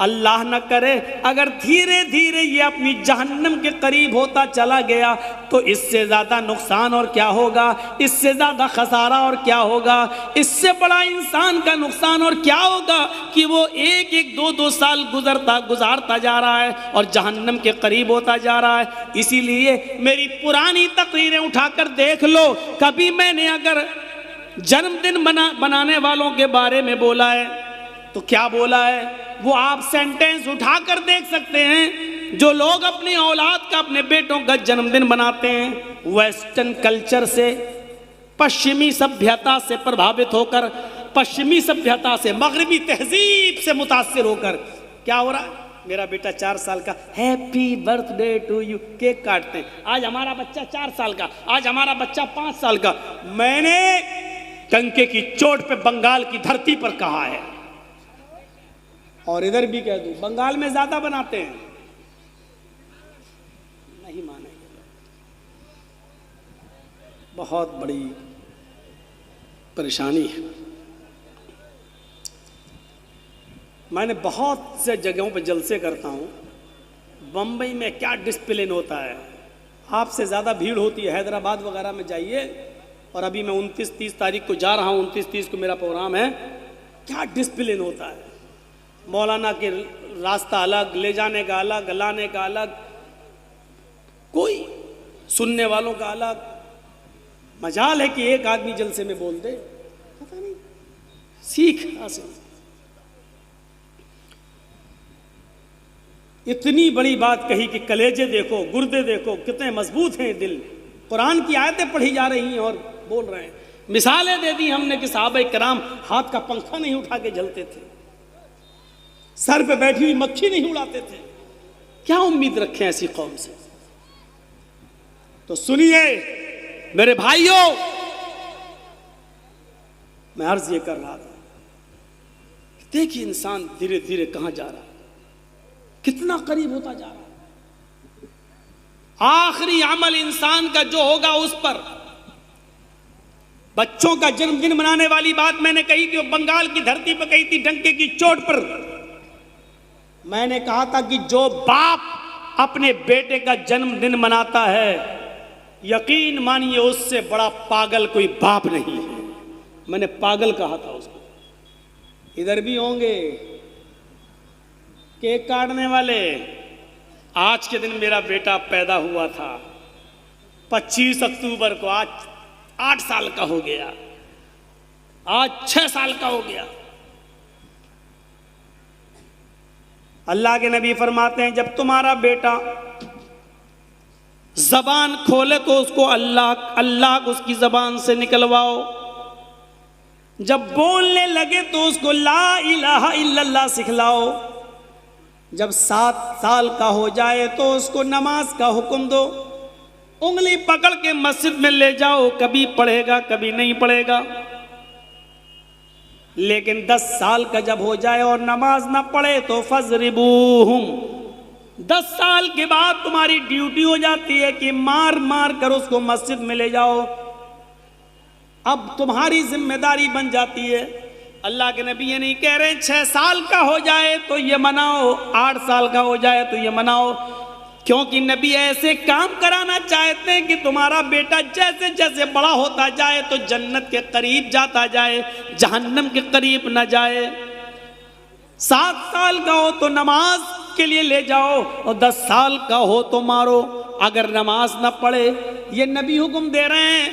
Speaker 2: اللہ نہ کرے اگر دھیرے دھیرے یہ اپنی جہنم کے قریب ہوتا چلا گیا تو اس سے زیادہ نقصان اور کیا ہوگا، اس سے زیادہ خسارہ اور کیا ہوگا، اس سے بڑا انسان کا نقصان اور کیا ہوگا کہ وہ ایک ایک 2 سال گزارتا جا رہا ہے اور جہنم کے قریب ہوتا جا رہا ہے. اسی لیے میری پرانی تقریریں اٹھا کر دیکھ لو، کبھی میں نے اگر جنم دن بنانے والوں کے بارے میں بولا ہے تو کیا بولا ہے، وہ آپ سینٹینس اٹھا کر دیکھ سکتے ہیں. جو لوگ اپنی اولاد کا، اپنے بیٹوں کا جنم دن مناتے ہیں ویسٹرن کلچر سے، پشچمی سبھیتا سے پربھاوت ہو کر، پشچمی سبھیتا سے، مغربی تہذیب سے متاثر ہو کر، کیا ہو رہا ہے؟ میرا بیٹا 4 سال کا، happy birthday to you, cake کاٹتے ہیں. آج ہمارا بچہ 4 سال کا، آج ہمارا بچہ 5 سال کا. میں نے ڈنکے کی چوٹ پہ بنگال کی دھرتی پر کہا ہے، اور ادھر بھی کہہ دوں، بنگال میں زیادہ بناتے ہیں، نہیں مانیں گے. بہت بڑی پریشانی ہے. میں نے بہت سے جگہوں پہ جلسے کرتا ہوں. بمبئی میں کیا ڈسپلن ہوتا ہے، آپ سے زیادہ بھیڑ ہوتی ہے. حیدرآباد وغیرہ میں جائیے، اور ابھی میں 29-30 تاریخ کو جا رہا ہوں، 29-30 کو میرا پروگرام ہے. کیا ڈسپلن ہوتا ہے. مولانا کے راستہ الگ، لے جانے کا الگ، لانے کا الگ، کوئی سننے والوں کا الگ. مجال ہے کہ ایک آدمی جلسے میں بول دے، پتہ نہیں، سیکھ حاصل. اتنی بڑی بات کہی کہ کلیجے دیکھو، گردے دیکھو کتنے مضبوط ہیں دل. قرآن کی آیتیں پڑھی جا رہی ہیں اور بول رہے ہیں. مثالیں دے دی ہم نے کہ صحابہ کرام ہاتھ کا پنکھا نہیں اٹھا کے جلتے تھے، سر پہ بیٹھی ہوئی مکھی نہیں اڑاتے تھے. کیا امید رکھیں ایسی قوم سے؟ تو سنیے میرے بھائیوں، میں عرض یہ کر رہا تھا، دیکھیے انسان دھیرے دھیرے کہاں جا رہا ہے، کتنا قریب ہوتا جا رہا ہے. آخری عمل انسان کا جو ہوگا اس پر. بچوں کا جنم دن منانے والی بات میں نے کہی تھی، وہ بنگال کی دھرتی پہ کہی تھی، ڈنکے کی چوٹ پر. میں نے کہا تھا کہ جو باپ اپنے بیٹے کا جنم دن مناتا ہے، یقین مانیے اس سے بڑا پاگل کوئی باپ نہیں ہے. میں نے پاگل کہا تھا اس کو. ادھر بھی ہوں گے کیک کاٹنے والے. آج کے دن میرا بیٹا پیدا ہوا تھا 25 اکتوبر کو، آج 8 سال کا ہو گیا، آج 6 سال کا ہو گیا. اللہ کے نبی فرماتے ہیں جب تمہارا بیٹا زبان کھولے تو اس کو اللہ اس کی زبان سے نکلواؤ. جب بولنے لگے تو اس کو لا الہ الا اللہ سکھلاؤ. جب 7 سال کا ہو جائے تو اس کو نماز کا حکم دو. انگلی پکڑ کے مسجد میں لے جاؤ، کبھی پڑھے گا کبھی نہیں پڑھے گا. لیکن 10 سال کا جب ہو جائے اور نماز نہ پڑھے تو فضربوہم. 10 سال کے بعد تمہاری ڈیوٹی ہو جاتی ہے کہ مار مار کر اس کو مسجد میں لے جاؤ. اب تمہاری ذمہ داری بن جاتی ہے. اللہ کے نبی یہ نہیں کہہ رہے 6 سال کا ہو جائے تو یہ مناؤ، 8 سال کا ہو جائے تو یہ مناؤ، کیونکہ نبی ایسے کام کرانا چاہتے ہیں کہ تمہارا بیٹا جیسے جیسے بڑا ہوتا جائے تو جنت کے قریب جاتا جائے، جہنم کے قریب نہ جائے. 7 سال کا ہو تو نماز کے لیے لے جاؤ، اور 10 سال کا ہو تو مارو اگر نماز نہ پڑھے. یہ نبی حکم دے رہے ہیں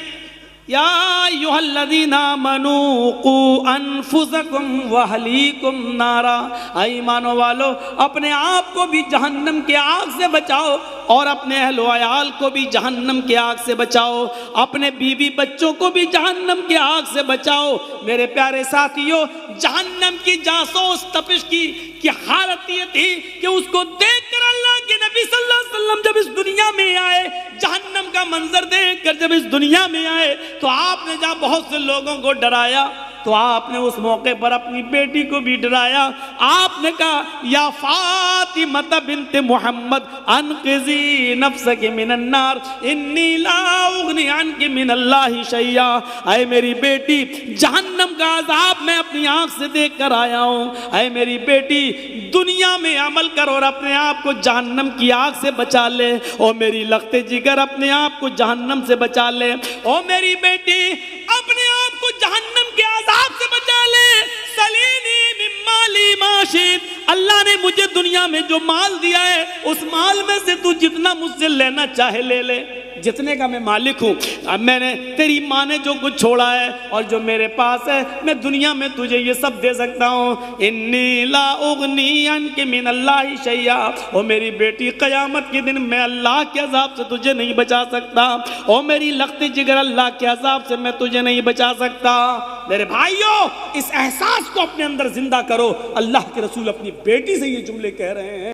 Speaker 2: یا ایھا الذین آمنوا قوا انفسکم واہلیکم نارا. ایمانو والو، اپنے آپ کو بھی جہنم کے آگ سے بچاؤ اور اپنے اہل و عیال کو بھی جہنم کے آگ سے بچاؤ، اپنے بیوی بچوں کو بھی جہنم کے آگ سے بچاؤ. میرے پیارے ساتھیوں، جہنم کی جاسوس تپش کی حالت یہ تھی کہ اس کو دیکھ کر اللہ کے نبی صلی اللہ علیہ وسلم جب اس دنیا میں آئے، جہنم کا منظر دیکھ کر جب اس دنیا میں آئے تو آپ نے جہاں بہت سے لوگوں کو ڈرایا تو آپ نے اس موقع پر اپنی بیٹی کو بھی ڈرایا. آپ نے کہا یا فاطمہ بنت محمد انقذی نفسک من النار انی لا اغنی عنک من اللہ شیئا. اے میری بیٹی، جہنم کا عذاب میں اپنی آنکھ سے دیکھ کر آیا ہوں. اے میری بیٹی، دنیا میں عمل کر اور اپنے آپ کو جہنم کی آگ سے بچا لے. او میری لخت جگر، اپنے آپ کو جہنم سے بچا لے. او میری بیٹی، اپنے آپ کو جہنم کے عذاب سے بچا لے. سلینی من مالی ما شئت. اللہ نے مجھے دنیا میں جو مال دیا ہے اس مال میں سے تو جتنا مجھ سے لینا چاہے لے لے، جتنے کا میں مالک ہوں. اب میں نے تیری ماں نے جو کچھ چھوڑا ہے اور جو میرے پاس ہے، میں دنیا میں تجھے یہ سب دے سکتا ہوں. انی لا اغنی عنک من اللہ شیئا. او میری بیٹی، قیامت کے دن میں اللہ کے عذاب سے تجھے نہیں بچا سکتا. او میری لخت جگر، اللہ کے عذاب سے میں تجھے نہیں بچا سکتا. میرے بھائیوں، اس احساس کو اپنے اندر زندہ کرو. اللہ کے رسول اپنی بیٹی سے یہ جملے کہہ رہے ہیں.